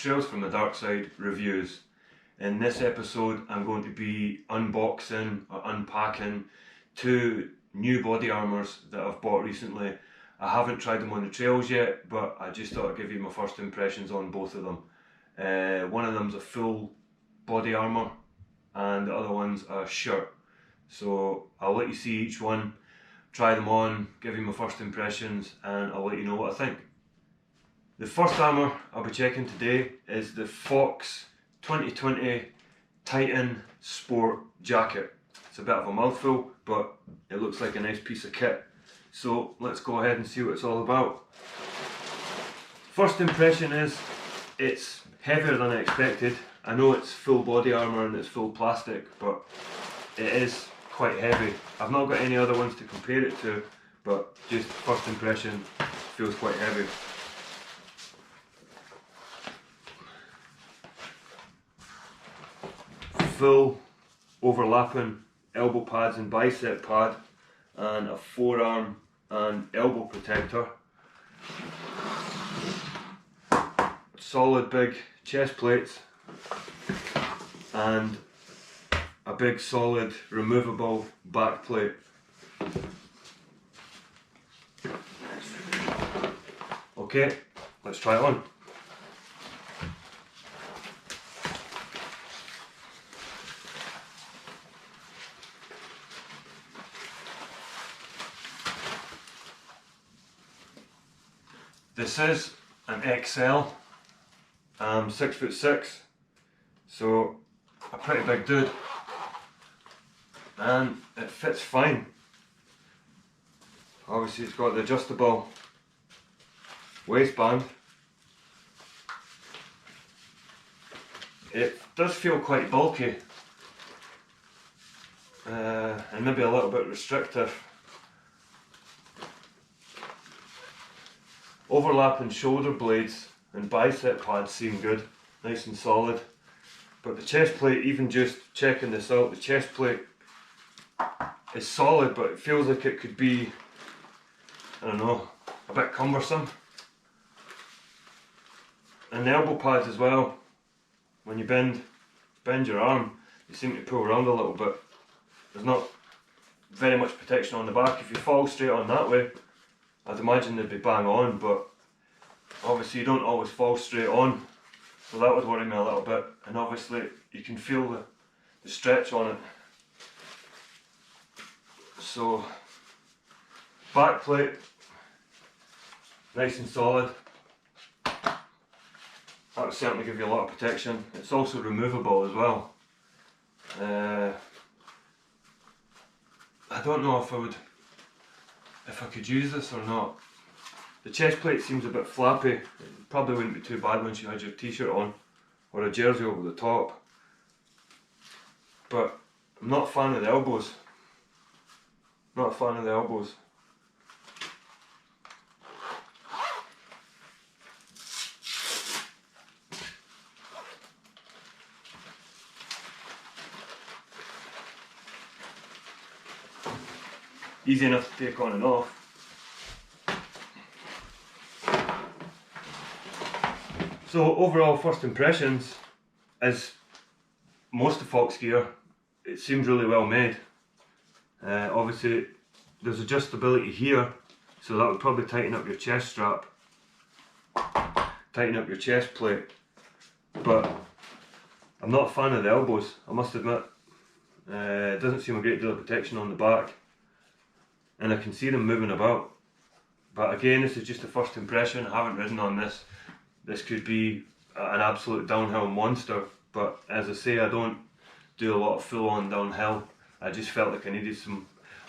Trails from the Dark Side reviews. In this episode I'm going to be unboxing or unpacking two new body armours that I've bought recently. I haven't tried them on the trails yet, but I just thought I'd give you my first impressions on both of them. One of them's a full body armour and the other one's a shirt. So I'll let you see each one, try them on, give you my first impressions, and I'll let you know what I think. The first armour I'll be checking today is the Fox 2020 Titan Sport Jacket. It's a bit of a mouthful, but it looks like a nice piece of kit. So let's go ahead and see what it's all about. First impression is it's heavier than I expected. I know it's full body armour and it's full plastic, but it is quite heavy. I've not got any other ones to compare it to, but just first impression, feels quite heavy. Full overlapping elbow pads and bicep pad, and a forearm and elbow protector. Solid big chest plates and a big solid removable back plate. Okay, let's try it on. This is an XL. I'm 6'6", so a pretty big dude, and it fits fine. Obviously it's got the adjustable waistband. It does feel quite bulky and maybe a little bit restrictive. Overlapping shoulder blades and bicep pads seem good, nice and solid. But the chest plate, even just checking this out, the chest plate is solid, but it feels like it could be, I don't know, a bit cumbersome. And the elbow pads as well, when you bend your arm, they seem to pull around a little bit. There's not very much protection on the back. If you fall straight on that way, I'd imagine they'd be bang on, but obviously you don't always fall straight on, so that would worry me a little bit. And obviously you can feel the stretch on it. So back plate, nice and solid. That would certainly give you a lot of protection. It's also removable as well. I don't know if I could use this or not. The chest plate seems a bit flappy. It probably wouldn't be too bad once you had your t-shirt on or a jersey over the top. But I'm not a fan of the elbows. Not a fan of the elbows. Easy enough to take on and off. So overall first impressions is most of Fox gear, it seems really well made. Obviously there's adjustability here, so that would probably tighten up your chest strap, tighten up your chest plate, but I'm not a fan of the elbows, I must admit. It doesn't seem a great deal of protection on the back, and I can see them moving about. But again, this is just a first impression. I haven't ridden on this. This could be an absolute downhill monster, but as I say, I don't do a lot of full-on downhill. I just felt like I needed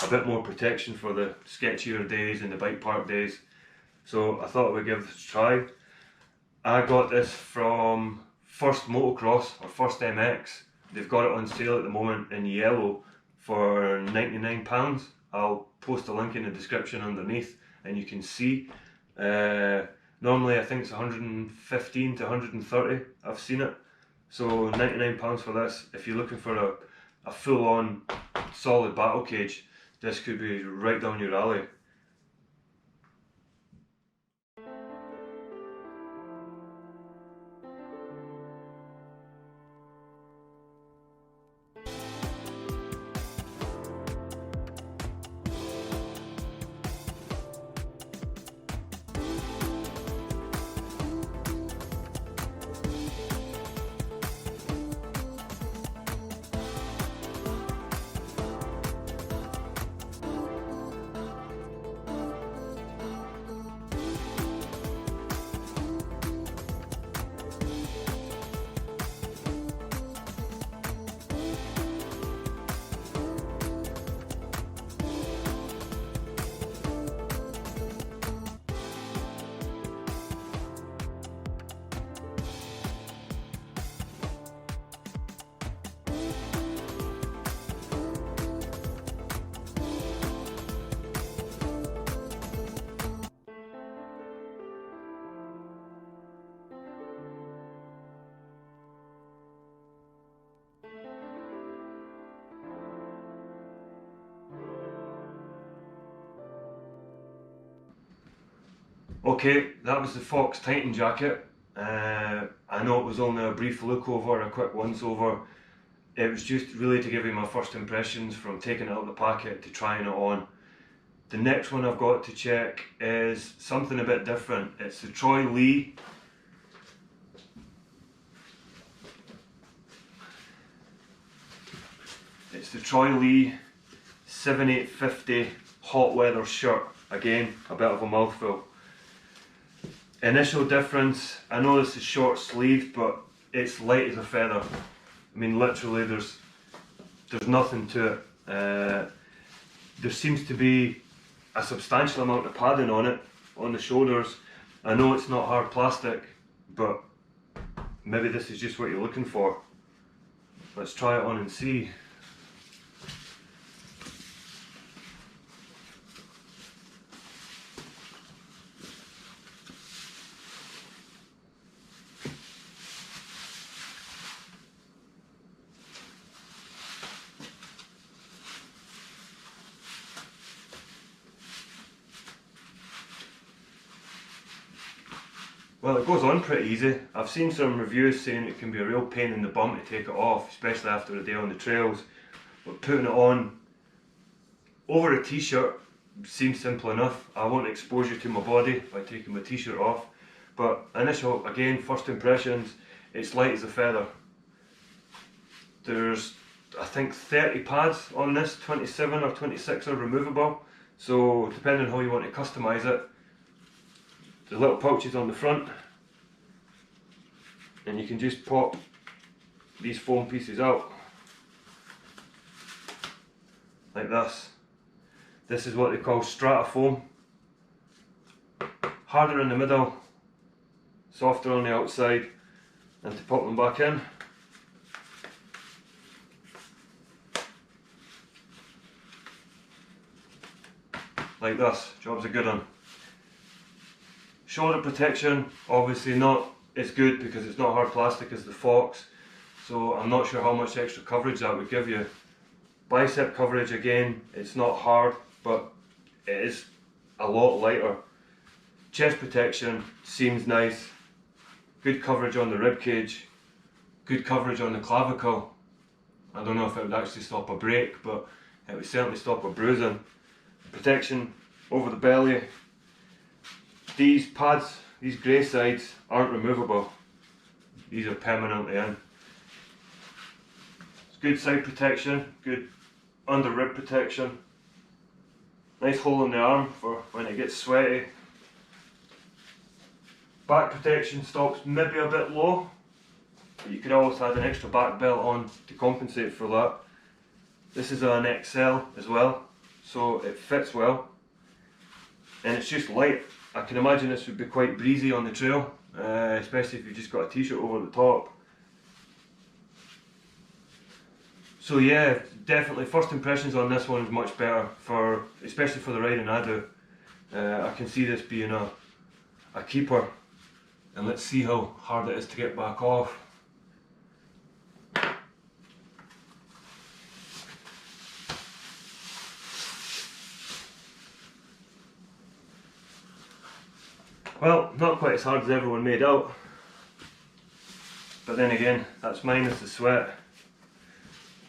a bit more protection for the sketchier days and the bike park days. So I thought I would give this a try. I got this from First Motocross or First MX. They've got it on sale at the moment in yellow for £99. I'll post a link in the description underneath and you can see. Normally I think it's 115 to 130, I've seen it. So £99 for this. If you're looking for a full-on solid battle cage, this could be right down your alley. Okay, that was the Fox Titan jacket. I know it was only a brief look over, a quick once over. It was just really to give you my first impressions from taking it out of the packet to trying it on. The next one I've got to check is something a bit different. It's the Troy Lee. It's the Troy Lee 7850 hot weather shirt. Again, a bit of a mouthful. Initial difference, I know this is short sleeved, but it's light as a feather. I mean, literally there's nothing to it. There seems to be a substantial amount of padding on it, on the shoulders. I know it's not hard plastic, but maybe this is just what you're looking for. Let's try it on and see. Well, it goes on pretty easy. I've seen some reviews saying it can be a real pain in the bum to take it off, especially after a day on the trails. But putting it on over a t-shirt seems simple enough. I won't expose you to my body by taking my t-shirt off. But initial, again, first impressions, it's light as a feather. There's, I think, 30 pads on this, 27 or 26 are removable. So depending on how you want to customise it, the little pouches on the front, and you can just pop these foam pieces out like this. This is what they call strata foam. Harder in the middle, softer on the outside, and to pop them back in. Like this, job's a good one. Shoulder protection, obviously not as good because it's not hard plastic as the Fox, so I'm not sure how much extra coverage that would give you. Bicep coverage, again, it's not hard, but it is a lot lighter. Chest protection seems nice. Good coverage on the rib cage. Good coverage on the clavicle. I don't know if it would actually stop a break, but it would certainly stop a bruising. Protection over the belly. These pads, these grey sides, aren't removable. These are permanently in. It's good side protection, good under rib protection. Nice hole in the arm for when it gets sweaty. Back protection stops maybe a bit low, but you could always add an extra back belt on to compensate for that. This is an XL as well, so it fits well. And it's just light. I can imagine this would be quite breezy on the trail, especially if you've just got a t-shirt over the top. So yeah, definitely first impressions on this one is much better, especially for the riding I do. I can see this being a keeper, and let's see how hard it is to get back off. Well, not quite as hard as everyone made out, but then again, that's minus the sweat.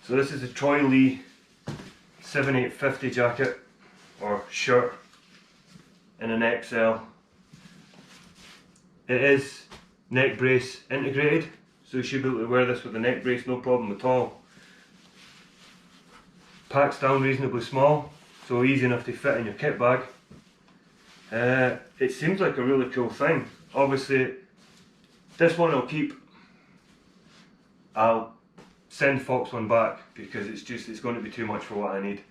So this is a Troy Lee 7850 jacket, or shirt, in an XL. It is neck brace integrated, so you should be able to wear this with a neck brace, no problem at all. Packs down reasonably small, so easy enough to fit in your kit bag. It seems like a really cool thing. Obviously, this one I'll keep. I'll send Fox one back because it's going to be too much for what I need.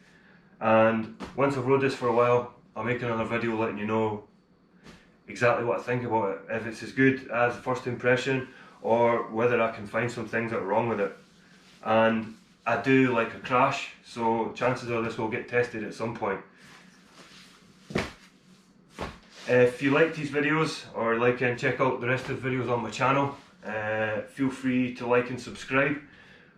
And once I've rode this for a while, I'll make another video letting you know exactly what I think about it. If it's as good as first impression, or whether I can find some things that are wrong with it. And I do like a crash, so chances are this will get tested at some point. If you like these videos, or like and check out the rest of the videos on my channel, feel free to like and subscribe.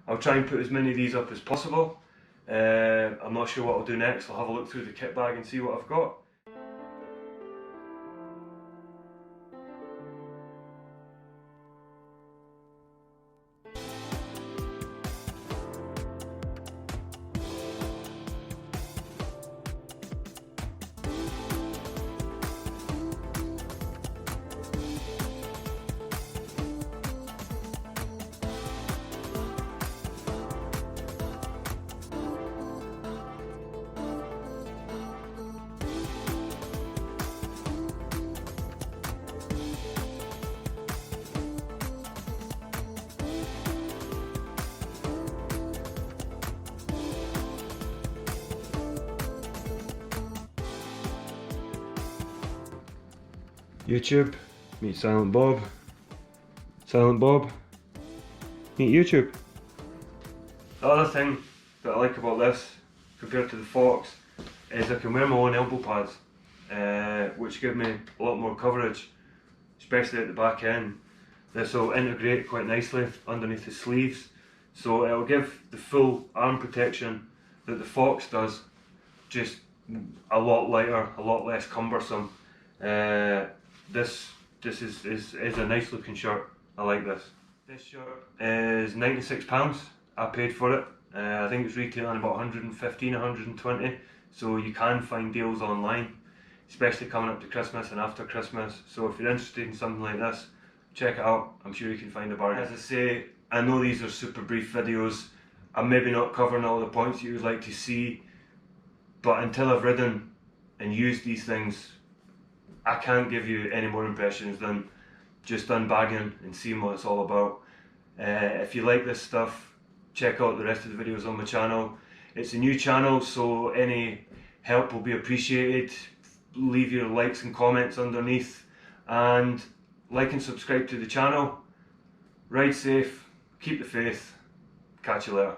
I'll try and put as many of these up as possible. I'm not sure what I'll do next. I'll have a look through the kit bag and see what I've got. YouTube, meet Silent Bob. Silent Bob, meet YouTube. The other thing that I like about this, compared to the Fox, is I can wear my own elbow pads, which give me a lot more coverage, especially at the back end. This will integrate quite nicely underneath the sleeves, so it'll give the full arm protection that the Fox does, just a lot lighter, a lot less cumbersome. This is a nice looking shirt. I like this. This shirt is £96. I paid for it. I think it's retailing about 115, 120. So you can find deals online, especially coming up to Christmas and after Christmas. So if you're interested in something like this, check it out. I'm sure you can find a bargain. As I say, I know these are super brief videos. I'm maybe not covering all the points you would like to see, but until I've ridden and used these things, I can't give you any more impressions than just unbagging and seeing what it's all about. If you like this stuff, check out the rest of the videos on my channel. It's a new channel, so any help will be appreciated. Leave your likes and comments underneath, and like and subscribe to the channel. Ride safe, keep the faith, catch you later.